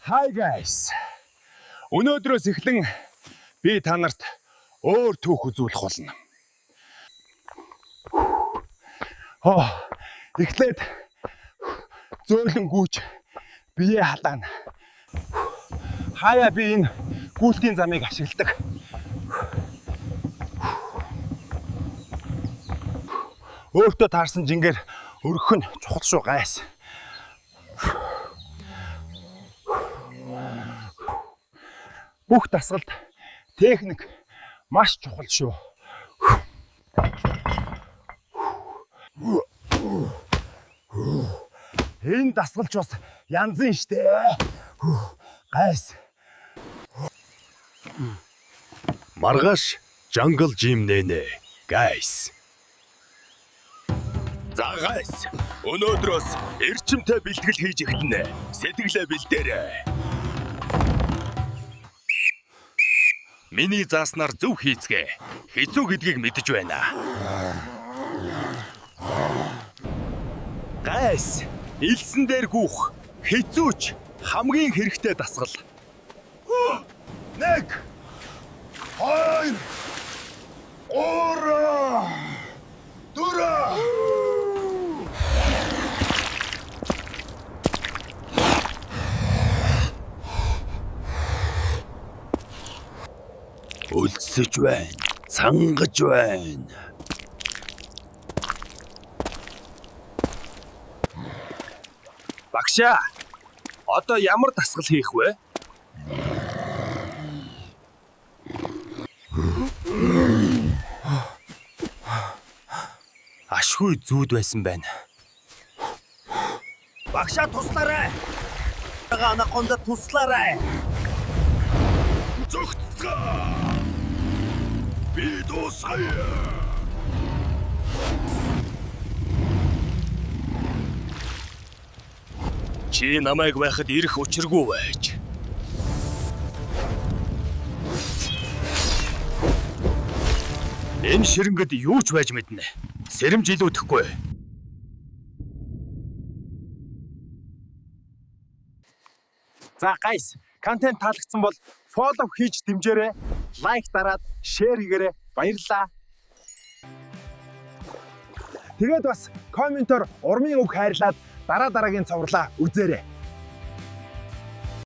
Hi guys. Өнөөдрөөс эхлэн би та нарт өөр түүх үзүүлэх болно. Эхлээд зөөлөн гүйж бие халаана. Хаяа би энэ гүйлтийн замыг ашигладаг. Өөртөө таарсан жингээр өргөх нь чухал шүү гайс. Бүх дасгалд техник маш чухал шүү. Энэ дасгалч бас янзын штэ. Гайс. Маргааш jungle gym нэнэ. Guys. За guys, өнөөдрөөс эрчимтэй бэлтгэл хийж эхэлнэ. Сэтгэлээ бэлдээрэй. Миний зааснаар зөв хийцгээ. Хэцүү гэдгийг мэдэж байна. Guys, илсэн дээр гүөх хэцүүч хамгийн хэрэгтэй дасгал. 1 2 3 4 Үлдсэж байна. Цангаж байна. Багшаа, одоо ямар дасгал хийх вэ? Ашгүй зүүд байсан байна. Багшаа туслаарай. Анаконда туслаарай. Зүгтгээ. Би дуусгая. Чи намайг байхад ирэх учиргүй байж. Энэ ширэнгэд юу ч байж мэднэ. Сэрэмж илүүдэхгүй. За гайс, контент таалагдсан бол фоллоу хийж дэмжээрэй. Лайк дараад шеэр хийгээрэй. Баярлалаа. Тэгээд бас комментоор урмын үг хайрлаад дараагийн цовруулаа үзээрэй.